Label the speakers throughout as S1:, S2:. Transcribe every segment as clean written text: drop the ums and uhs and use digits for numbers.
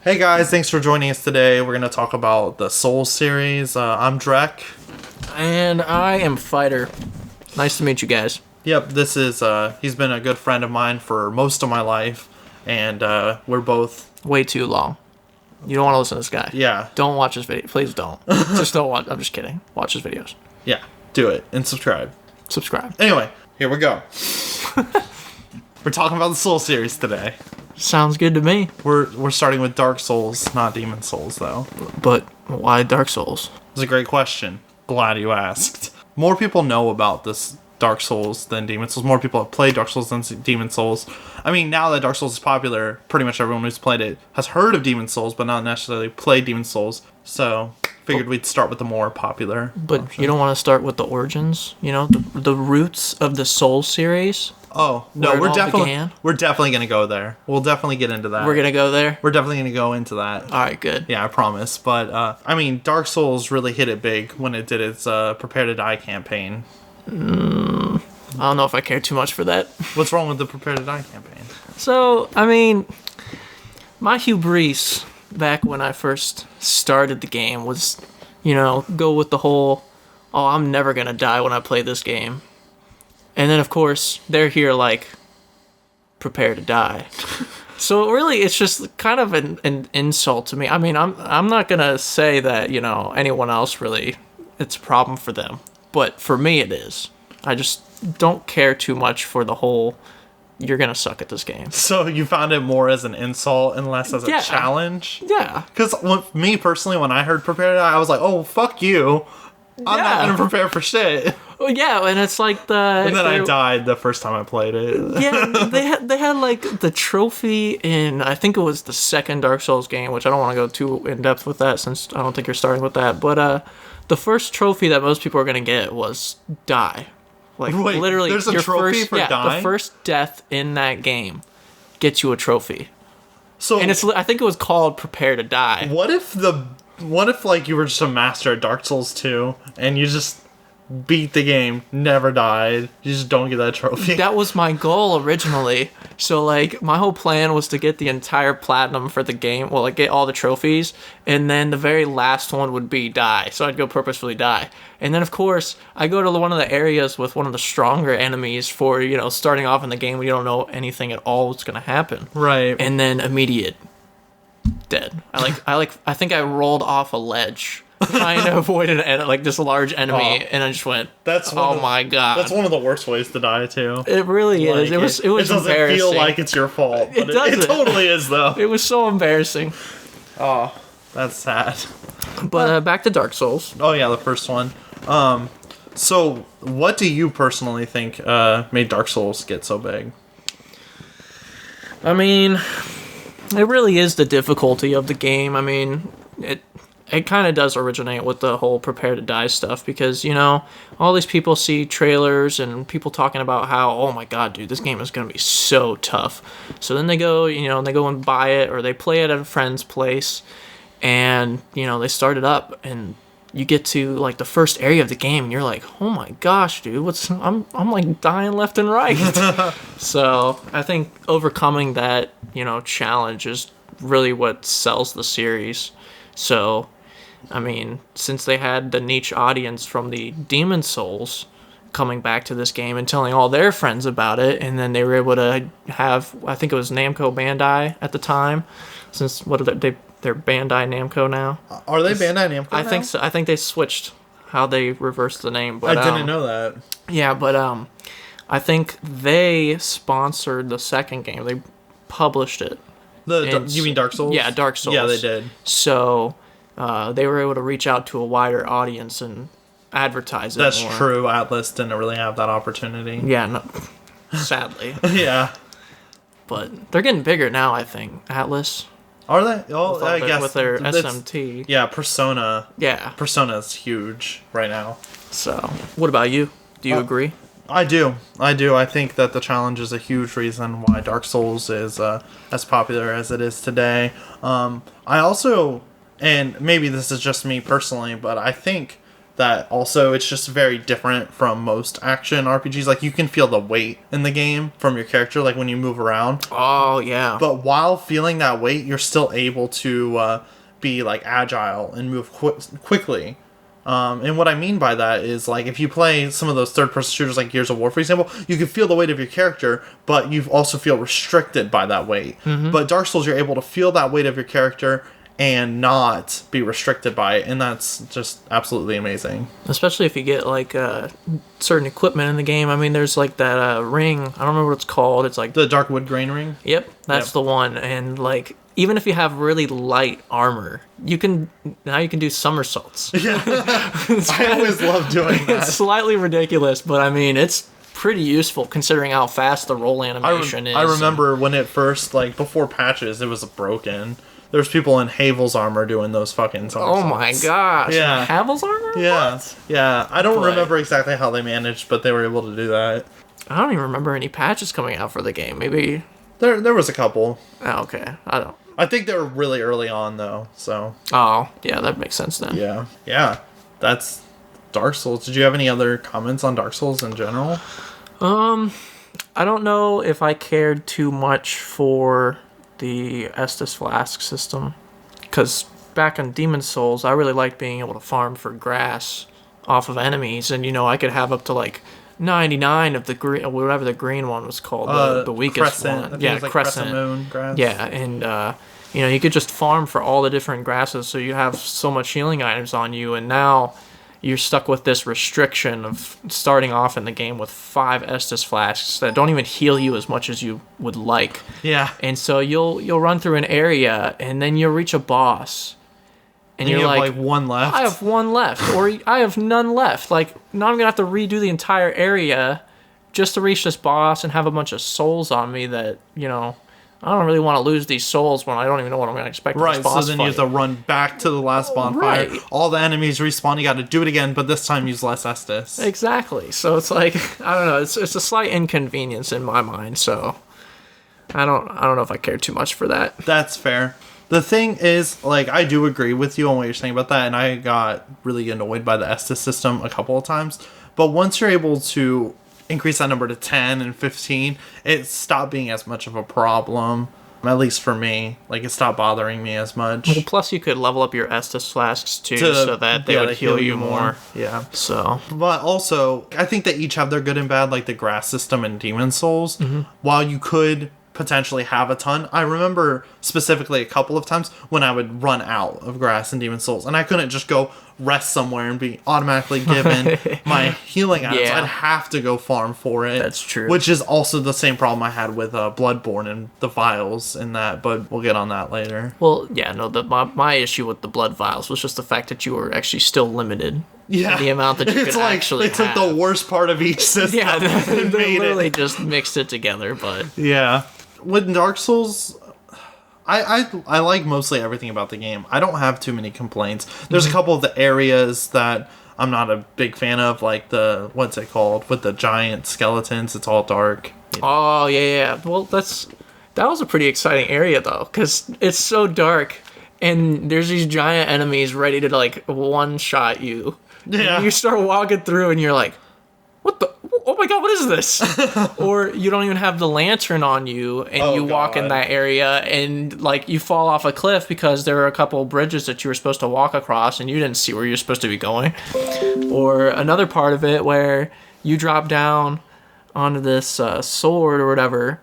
S1: Hey guys, thanks for joining us today. We're going to talk about the Souls series. I'm Drek.
S2: And I am Fighter. Nice to meet you guys.
S1: Yep, this is, he's been a good friend of mine for most of my life, and we're both...
S2: Way too long. You don't want to listen to this guy.
S1: Yeah.
S2: Don't watch his video. Please don't. Just don't watch. I'm just kidding. Watch his videos.
S1: Yeah, do it, and subscribe.
S2: Subscribe.
S1: Anyway, here we go. We're talking about the Souls series today.
S2: Sounds good to me.
S1: We're starting with Dark Souls, not Demon Souls, though.
S2: But why Dark Souls?
S1: It's a great question. Glad you asked. More people know about this Dark Souls than Demon Souls. More people have played Dark Souls than Demon Souls. I mean, now that Dark Souls is popular, pretty much everyone who's played it has heard of Demon Souls, but not necessarily played Demon Souls. So, figured we'd start with the more popular.
S2: But
S1: option.
S2: you don't want to start with the origins, you know, the roots of the Souls series?
S1: Oh, no,
S2: where it
S1: we're
S2: all
S1: definitely going to go there. We'll definitely get into that.
S2: We're going to go there?
S1: We're definitely going to go into that.
S2: All right, good.
S1: Yeah, I promise. But, I mean, Dark Souls really hit it big when it did its Prepare to Die campaign.
S2: I don't know if I care too much for that.
S1: What's wrong with the Prepare to Die campaign?
S2: So, I mean, my hubris back when I first started the game was, you know, go with the whole, oh, I'm never going to die when I play this game. And then, of course, they're here like, prepare to die. So really, it's just kind of an insult to me. I mean, I'm not going to say that, you know, anyone else really, it's a problem for them. But for me, it is. I just don't care too much for the whole, you're going to suck at this game.
S1: So you found it more as an insult and less as a challenge?
S2: Yeah.
S1: Because me personally, when I heard Prepare to Die, I was like, oh, fuck you. I'm not going to prepare for shit.
S2: Well, yeah, and it's like the...
S1: And then I died the first time I played it.
S2: Yeah, they had like the trophy in, I think it was the second Dark Souls game, which I don't want to go too in depth with that since I don't think you're starting with that. But the first trophy that most people are going to get was die. Like,
S1: wait,
S2: literally,
S1: there's a
S2: your
S1: trophy
S2: first,
S1: for dying?
S2: The first death in that game gets you a trophy.
S1: So,
S2: and I think it was called Prepare to Die.
S1: What if like you were just a master at Dark Souls 2 and you just beat the game, never died, you just don't get that trophy?
S2: That was my goal originally. So like my whole plan was to get the entire platinum for the game, well, like get all the trophies, and then the very last one would be die. So I'd go purposefully die. And then of course I go to one of the areas with one of the stronger enemies for, you know, starting off in the game when you don't know anything at all what's gonna happen.
S1: Right.
S2: And then immediate dead. I think I rolled off a ledge trying to avoid this large enemy, and I just went, my god.
S1: That's one of the worst ways to die, too.
S2: It really is. It was
S1: doesn't
S2: embarrassing.
S1: Feel like it's your fault. But
S2: it
S1: totally is, though.
S2: It was so embarrassing.
S1: Oh, that's sad.
S2: But back to Dark Souls.
S1: Oh, yeah, the first one. So, what do you personally think made Dark Souls get so big?
S2: I mean, it really is the difficulty of the game. I mean, it kind of does originate with the whole Prepare to Die stuff because, you know, all these people see trailers and people talking about how, oh my god, dude, this game is going to be so tough. So then they go and buy it, or they play it at a friend's place, and, you know, they start it up, and you get to like the first area of the game and you're like, oh my gosh, dude, I'm like dying left and right. So I think overcoming that, you know, challenge is really what sells the series. So, I mean, since they had the niche audience from the Demon Souls coming back to this game and telling all their friends about it, and then they were able to have, I think it was Namco Bandai at the time, since they're Bandai Namco now.
S1: Are they Bandai Namco
S2: I
S1: now?
S2: think so. I think they switched how they reversed the name. But
S1: I didn't know that.
S2: Yeah, but I think they sponsored the second game. They published it.
S1: You mean Dark Souls?
S2: Yeah, Dark Souls.
S1: Yeah, they did.
S2: So they were able to reach out to a wider audience and advertise it.
S1: That's
S2: more.
S1: true. Atlas didn't really have that opportunity.
S2: Yeah, no, sadly.
S1: Yeah.
S2: But they're getting bigger now, I think. Atlas.
S1: Are they? Oh, I guess.
S2: With their SMT.
S1: Yeah, Persona.
S2: Yeah.
S1: Persona's huge right now.
S2: So, what about you? Do you agree?
S1: I do. I think that the challenge is a huge reason why Dark Souls is as popular as it is today. I also, and maybe this is just me personally, but I think that also it's just very different from most action RPGs. Like, you can feel the weight in the game from your character, like when you move around.
S2: Oh, yeah.
S1: But while feeling that weight, you're still able to be like agile and move quickly. And what I mean by that is, like, if you play some of those third-person shooters like Gears of War, for example, you can feel the weight of your character, but you also feel restricted by that weight. But Dark Souls, you're able to feel that weight of your character and not be restricted by it, and that's just absolutely amazing.
S2: Especially if you get, like, certain equipment in the game. I mean, there's, like, that ring. I don't remember what it's called. It's, like...
S1: The Dark Wood Grain Ring?
S2: Yep, that's the one. And, like, even if you have really light armor, you can do somersaults.
S1: Yeah. I always love doing that.
S2: It's slightly ridiculous, but, I mean, it's pretty useful considering how fast the roll animation is.
S1: I remember when it first, like, before patches, it was broken. There's people in Havel's armor doing those fucking somersaults.
S2: Oh my gosh.
S1: Yeah.
S2: Havel's armor?
S1: Yeah.
S2: What?
S1: Yeah. I don't remember exactly how they managed, but they were able to do that.
S2: I don't even remember any patches coming out for the game. Maybe...
S1: There was a couple.
S2: Oh, okay.
S1: I think they were really early on, though, so...
S2: Oh, yeah, that makes sense then.
S1: Yeah. Yeah. That's Dark Souls. Did you have any other comments on Dark Souls in general?
S2: I don't know if I cared too much for the Estus Flask system, because back in Demon Souls, I really liked being able to farm for grass off of enemies, and, you know, I could have up to, like, 99 of the green, whatever the green one was called, the weakest
S1: Crescent.
S2: one. Yeah,
S1: like
S2: Crescent
S1: Moon grass.
S2: Yeah, and, you know, you could just farm for all the different grasses, so you have so much healing items on you, and now you're stuck with this restriction of starting off in the game with 5 Estus Flasks that don't even heal you as much as you would like.
S1: Yeah.
S2: And so you'll run through an area, and then you'll reach a boss, and you're
S1: you have,
S2: like,
S1: one left?
S2: I have one left, or I have none left. Like, now I'm going to have to redo the entire area just to reach this boss and have a bunch of souls on me that, you know... I don't really want to lose these souls when I don't even know what I'm going to expect in this boss
S1: Right, so then
S2: fight.
S1: you have to run back to the last bonfire.
S2: Right.
S1: All the enemies respawn. You got to do it again, but this time use less Estus.
S2: Exactly. So it's like, I don't know. It's a slight inconvenience in my mind. So I don't know if I care too much for that.
S1: That's fair. The thing is, like, I do agree with you on what you're saying about that, and I got really annoyed by the Estus system a couple of times. But once you're able to increase that number to 10 and 15, it stopped being as much of a problem, at least for me. Like, it stopped bothering me as much.
S2: Well, plus you could level up your Estus Flasks too, so that they would heal you more.
S1: Yeah.
S2: So,
S1: but also, I think they each have their good and bad, like the grass system and Demon Souls. While you could potentially have a ton, I remember specifically a couple of times when I would run out of grass in Demon Souls, and I couldn't just go rest somewhere and be automatically given my healing items.
S2: Yeah.
S1: I'd have to go farm for it.
S2: That's true.
S1: Which is also the same problem I had with Bloodborne and the vials in that, but we'll get on that later.
S2: well, yeah, no, my issue with the blood vials was just the fact that you were actually still limited.
S1: Yeah.
S2: The amount that you
S1: It's
S2: could
S1: like
S2: actually
S1: they took
S2: have.
S1: the worst part of each system
S2: Yeah, they
S1: and made
S2: literally
S1: it.
S2: just mixed it together, but...
S1: Yeah. With Dark Souls, I like mostly everything about the game. I don't have too many complaints. There's a couple of the areas that I'm not a big fan of, like the, what's it called, with the giant skeletons. It's all dark.
S2: Oh, yeah. Well, that was a pretty exciting area, though, because it's so dark, and there's these giant enemies ready to, like, one-shot you.
S1: Yeah.
S2: And you start walking through, and you're like, what the... Oh my god, what is this? Or you don't even have the lantern on you, and you walk in that area, and, like, you fall off a cliff because there are a couple bridges that you were supposed to walk across, and you didn't see where you're supposed to be going. Or another part of it where you drop down onto this sword or whatever,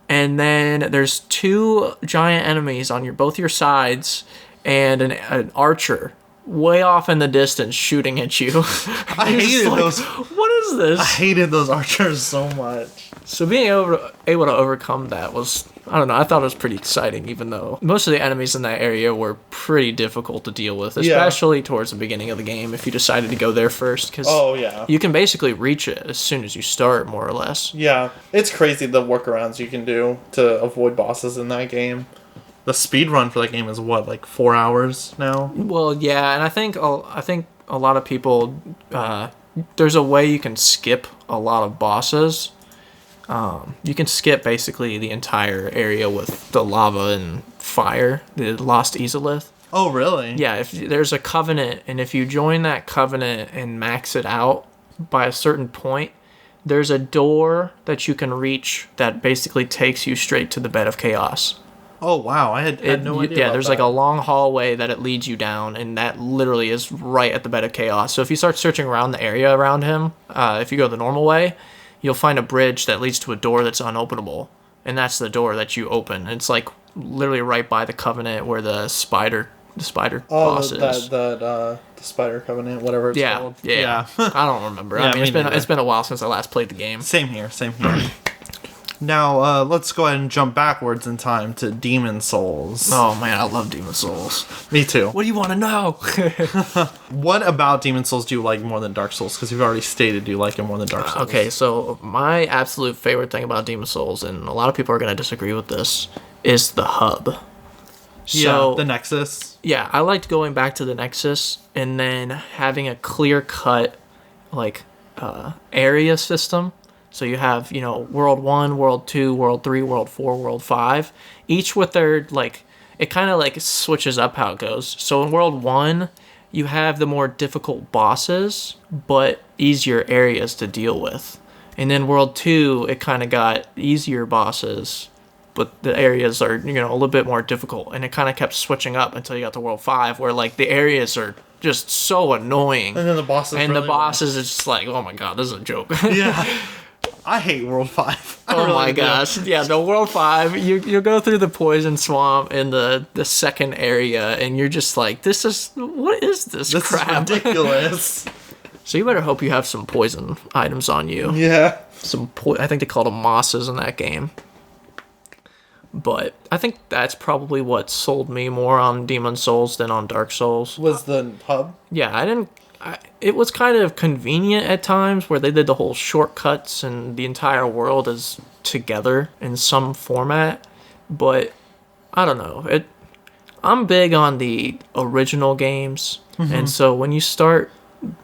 S2: and then there's 2 giant enemies on both your sides, and an archer way off in the distance shooting at you.
S1: I hated those.
S2: What is this?
S1: I hated those archers so much.
S2: So being able to overcome that was, I don't know, I thought it was pretty exciting, even though most of the enemies in that area were pretty difficult to deal with, especially towards the beginning of the game if you decided to go there first, because you can basically reach it as soon as you start, more or less.
S1: Yeah. It's crazy the workarounds you can do to avoid bosses in that game. The speed run for that game is what, like 4 hours now?
S2: Well, yeah, and I think a lot of people, there's a way you can skip a lot of bosses. You can skip basically the entire area with the lava and fire, the Lost Izalith.
S1: Oh, really?
S2: Yeah, if there's a covenant, and if you join that covenant and max it out by a certain point, there's a door that you can reach that basically takes you straight to the bed of chaos.
S1: Oh, wow. I had no idea.
S2: Yeah,
S1: about
S2: there's
S1: that.
S2: like a long hallway that it leads you down, and that literally is right at the bed of chaos. So if you start searching around the area around him, if you go the normal way, you'll find a bridge that leads to a door that's unopenable, and that's the door that you open. It's like literally right by the covenant where the spider boss is.
S1: The Spider Covenant, whatever it's called.
S2: Yeah. I don't remember.
S1: Yeah,
S2: I mean,
S1: me
S2: it's been a while since I last played the game.
S1: Same here. Now, let's go ahead and jump backwards in time to Demon Souls.
S2: Oh man, I love Demon Souls.
S1: Me too.
S2: What do you want to know?
S1: What about Demon Souls do you like more than Dark Souls? Because you've already stated you like it more than Dark Souls.
S2: Okay, so my absolute favorite thing about Demon Souls, and a lot of people are going to disagree with this, is the hub. So,
S1: the Nexus.
S2: Yeah, I liked going back to the Nexus and then having a clear-cut, area system. So you have, World 1, World 2, World 3, World 4, World 5. Each with their, it kind of, switches up how it goes. So in World 1, you have the more difficult bosses, but easier areas to deal with. And then World 2, it kind of got easier bosses, but the areas are, a little bit more difficult. And it kind of kept switching up until you got to World 5, where, the areas are just so annoying.
S1: And then the bosses
S2: is just like, oh my god, this is a joke.
S1: Yeah. I hate World 5.
S2: Oh my gosh. Yeah, the World 5, you go through the poison swamp in the second area, and you're just like, what is this crap?
S1: This is ridiculous.
S2: So you better hope you have some poison items on you.
S1: Yeah.
S2: I think they called them mosses in that game. But I think that's probably what sold me more on Demon Souls than on Dark Souls.
S1: Was the hub?
S2: Yeah, it was kind of convenient at times where they did the whole shortcuts and the entire world is together in some format. But I don't know. I'm big on the original games. Mm-hmm. And so when you start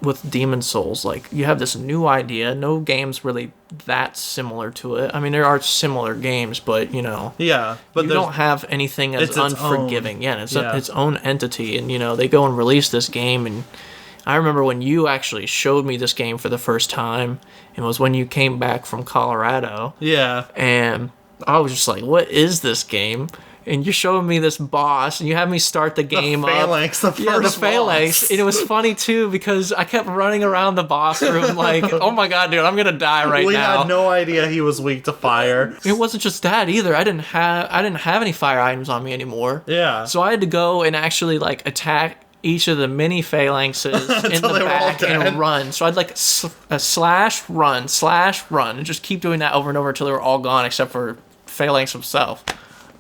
S2: with Demon Souls, you have this new idea. No game's really that similar to it. I mean, there are similar games, but
S1: yeah, but
S2: you don't have anything as unforgiving. It's its own entity, and they go and release this game. And I remember when you actually showed me this game for the first time. It was when you came back from Colorado.
S1: Yeah,
S2: and I was just like, "What is this game?" And you showed me this boss, and you had me start the game
S1: the Phalanx,
S2: up. The Phalanx.
S1: Boss.
S2: And it was funny, too, because I kept running around the boss room oh my god, dude, I'm going to die now.
S1: We had no idea he was weak to fire.
S2: It wasn't just that, either. I didn't have any fire items on me anymore.
S1: Yeah.
S2: So I had to go and actually, attack each of the mini phalanxes in the back and run. So I'd slash, run, and just keep doing that over and over until they were all gone, except for Phalanx himself.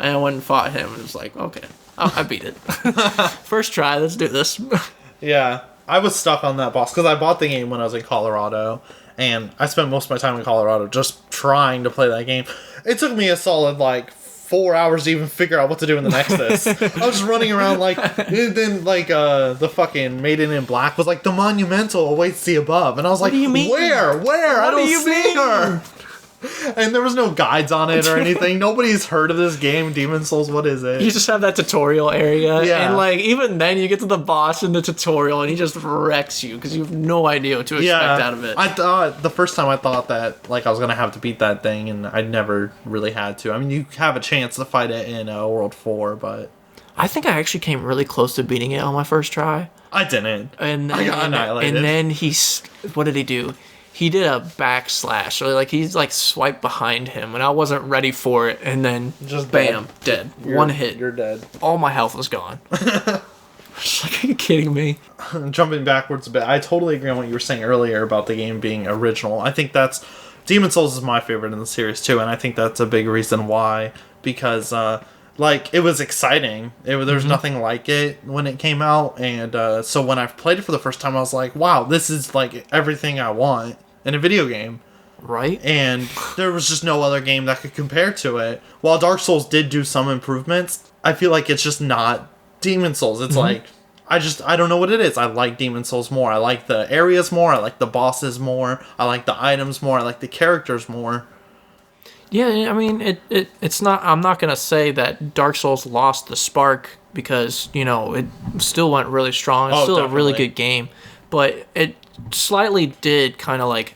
S2: And I went and fought him, and it was like, okay, I beat it. First try, let's do this.
S1: Yeah, I was stuck on that boss, because I bought the game when I was in Colorado, and I spent most of my time in Colorado just trying to play that game. It took me a solid, 4 hours to even figure out what to do in the Nexus. I was just running around, then, the fucking Maiden in Black was like, the Monumental awaits the above, and I was like,
S2: what do you mean?
S1: Where? I don't see her! And there was no guides on it or anything. Nobody's heard of this game, Demon Souls. What is it?
S2: You just have that tutorial area.
S1: Yeah.
S2: And, even then, you get to the boss in the tutorial, and he just wrecks you because you have no idea what to expect out of it.
S1: I thought, the first time I thought that, I was going to have to beat that thing, and I never really had to. I mean, you have a chance to fight it in World 4, but...
S2: I think I actually came really close to beating it on my first try.
S1: I didn't.
S2: And then,
S1: I got annihilated.
S2: And then what did he do? He did a backslash, so he's swiped behind him, and I wasn't ready for it, and then
S1: just
S2: bam, dead. One hit.
S1: You're dead.
S2: All my health was gone. Are you kidding me?
S1: Jumping backwards a bit, I totally agree on what you were saying earlier about the game being original. I think Demon Souls is my favorite in the series too, and I think that's a big reason why, because it was exciting. There's nothing like it when it came out, and so when I played it for the first time, I was like, wow, this is everything I want in a video game.
S2: Right?
S1: And there was just no other game that could compare to it. While Dark Souls did do some improvements, I feel like it's just not Demon Souls. It's I don't know what it is. I like Demon Souls more. I like the areas more. I like the bosses more. I like the items more. I like the characters more.
S2: Yeah, I mean, it's not. I'm not gonna say that Dark Souls lost the spark because it still went really strong. It's
S1: Oh,
S2: still a really
S1: definitely.
S2: good game, but it slightly did kind of like,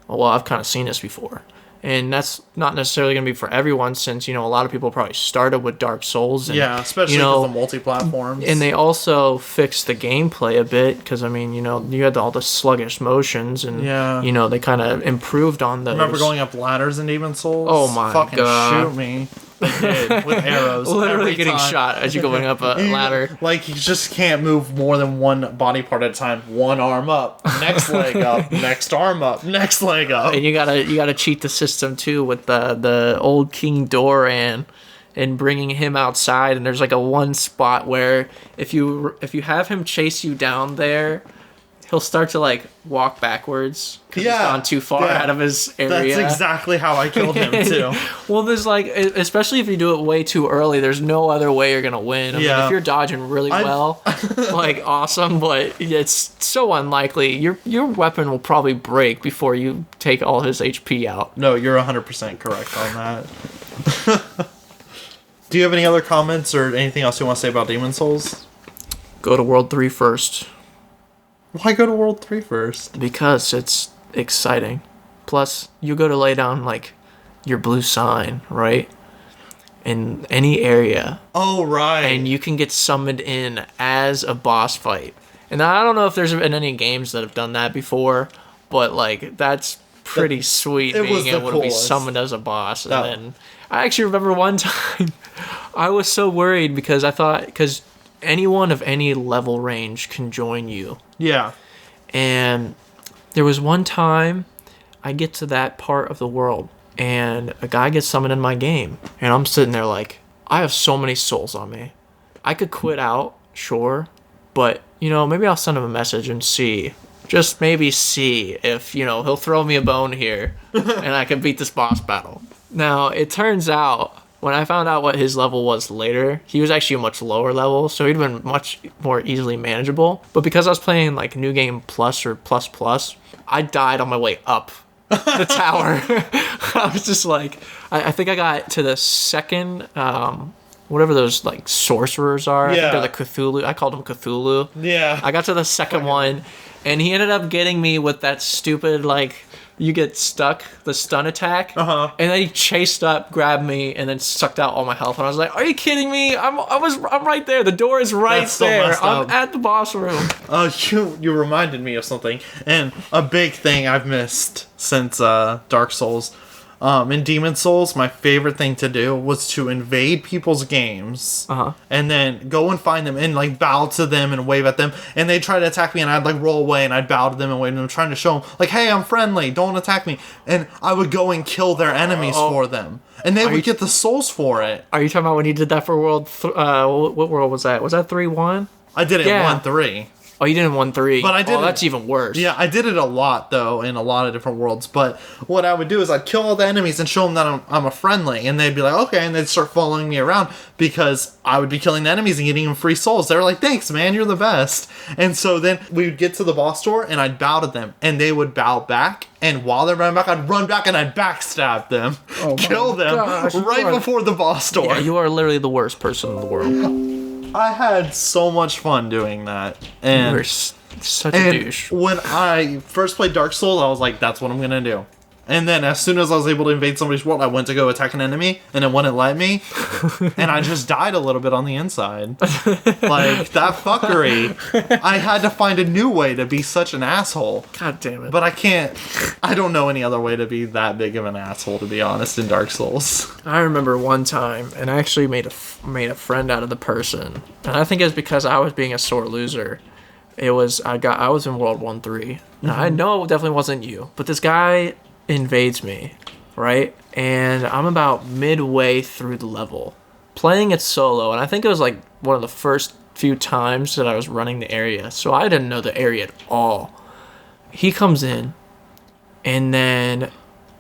S2: well, I've kind of seen this before, and that's not necessarily gonna be for everyone since a lot of people probably started with Dark Souls. And,
S1: Yeah, especially because of multi-platforms.
S2: and they also fixed the gameplay a bit because I mean, you had all the sluggish motions, and
S1: Yeah.
S2: they kind of improved on those.
S1: Remember going up ladders in Demon Souls?
S2: Oh my
S1: Fucking
S2: God.
S1: shoot me. They did, with arrows.
S2: Literally
S1: every
S2: getting
S1: time.
S2: shot as you're going up a ladder.
S1: Like, you just can't move more than one body part at a time. One arm up, next leg up, next arm up, next leg up.
S2: And you gotta cheat the system too with the old King Doran and bringing him outside. And there's like a one spot where if you have him chase you down there, he'll start to like walk backwards because he's gone too far out of his area.
S1: That's exactly how I killed him too.
S2: Well, there's like, especially if you do it way too early, there's no other way you're gonna win. I mean, if you're dodging really well, like awesome, but it's so unlikely. Your weapon will probably break before you take all his HP out.
S1: No, you're 100% correct on that. Do you have any other comments or anything else you want to say about Demon Souls?
S2: Go to World 3 first.
S1: Why go to World 3 first?
S2: Because it's exciting. Plus, you go to lay down, like, your blue sign, right? In any area.
S1: Oh, right.
S2: And you can get summoned in as a boss fight. And I don't know if there's been any games that have done that before, but, like, that's pretty sweet being able to be summoned as a boss. And then I actually remember one time I was so worried because I thought, because anyone of any level range can join you.
S1: Yeah.
S2: And there was one time I get to that part of the world and a guy gets summoned in my game. And I'm sitting there like, I have so many souls on me. I could quit out, sure. But, maybe I'll send him a message and see. Just maybe see if, he'll throw me a bone here and I can beat this boss battle. Now, it turns out, when I found out what his level was later, he was actually a much lower level, so he'd been much more easily manageable. But because I was playing like New Game Plus or Plus Plus, I died on my way up the tower. I was just like, I think I got to the second, whatever those like sorcerers are. I think they're the Cthulhu. I called them Cthulhu.
S1: Yeah.
S2: I got to the second one, and he ended up getting me with that stupid like, you get stuck, the stun attack, and then he chased up, grabbed me, and then sucked out all my health. And I was like, "Are you kidding me? I'm right there. The door is right there. I'm at the boss room."
S1: You reminded me of something, and a big thing I've missed since Dark Souls. In Demon Souls, my favorite thing to do was to invade people's games and then go and find them and like bow to them and wave at them. And they'd try to attack me and I'd like roll away and I'd bow to them and wave, and I'm trying to show them like, hey, I'm friendly, don't attack me. And I would go and kill their enemies for them. And they would get the souls for it.
S2: Are you talking about when you did that for World? What world was that? Was that 3-1?
S1: I did it in 1-3.
S2: Oh, you did it in 1-3.
S1: But I did
S2: that's even worse.
S1: Yeah, I did it a lot, though, in a lot of different worlds. But what I would do is I'd kill all the enemies and show them that I'm a friendly. And they'd be like, okay. And they'd start following me around because I would be killing the enemies and getting them free souls. They were like, thanks, man, you're the best. And so then we would get to the boss door and I'd bow to them. And they would bow back. And while they're running back, I'd run back and I'd backstab them. Kill them before the boss door.
S2: Yeah, you are literally the worst person in the world.
S1: I had so much fun doing that. And
S2: You're such a douche.
S1: when I first played Dark Souls, I was like, that's what I'm going to do. And then as soon as I was able to invade somebody's world, I went to go attack an enemy, and it wouldn't let me. And I just died a little bit on the inside. Like, that fuckery. I had to find a new way to be such an asshole.
S2: God damn it.
S1: But I don't know any other way to be that big of an asshole, to be honest, in Dark Souls.
S2: I remember one time, and I actually made a friend out of the person. And I think it was because I was being a sore loser. I was in World 1-3. Now, I know it definitely wasn't you, but this guy invades me, right? And I'm about midway through the level, playing it solo, and I think it was like one of the first few times that I was running the area, so I didn't know the area at all. He comes in, and then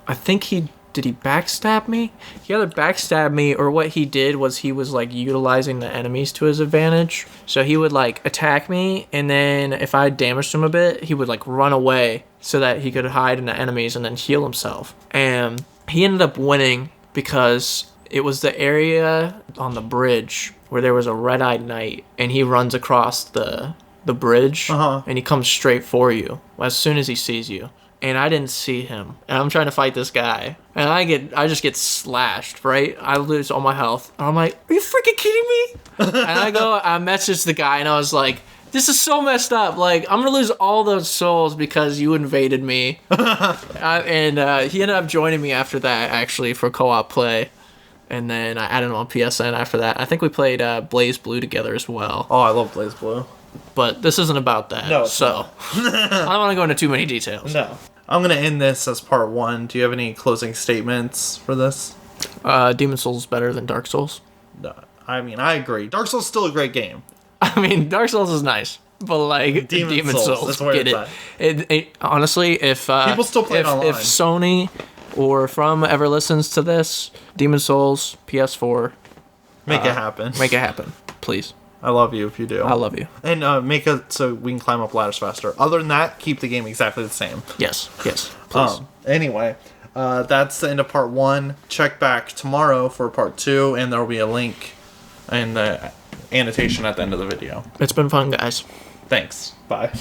S2: I think did he backstab me? He either backstabbed me, or what he did was he was like utilizing the enemies to his advantage. So he would like attack me, and then if I damaged him a bit, he would like run away so that he could hide in the enemies and then heal himself. And he ended up winning because it was the area on the bridge where there was a red-eyed knight, and he runs across the bridge, and he comes straight for you as soon as he sees you. And I didn't see him, and I'm trying to fight this guy, and I just get slashed, right? I lose all my health, and I'm like, are you freaking kidding me? And I message the guy, and I was like, this is so messed up. Like, I'm gonna lose all those souls because you invaded me. And he ended up joining me after that, actually, for co-op play. And then I added him on PSN after that. I think we played Blaze Blue together as well.
S1: Oh, I love Blaze Blue.
S2: But this isn't about that.
S1: No,
S2: so I don't want to go into too many details.
S1: No. I'm going to end this as part 1. Do you have any closing statements for this?
S2: Demon Souls is better than Dark Souls.
S1: No. I mean, I agree. Dark Souls is still a great game.
S2: I mean, Dark Souls is nice, but like Demon Souls
S1: that's where
S2: get it. Honestly, if
S1: people still play it online.
S2: If Sony or From ever listens to this, Demon Souls, PS4,
S1: make it happen.
S2: Make it happen, please.
S1: I love you if you do.
S2: I love you.
S1: And make it so we can climb up ladders faster. Other than that, keep the game exactly the same.
S2: Yes, please.
S1: Anyway, that's the end of part 1. Check back tomorrow for part 2, and there will be a link in the annotation at the end of the video.
S2: It's been fun, guys.
S1: Thanks. Bye.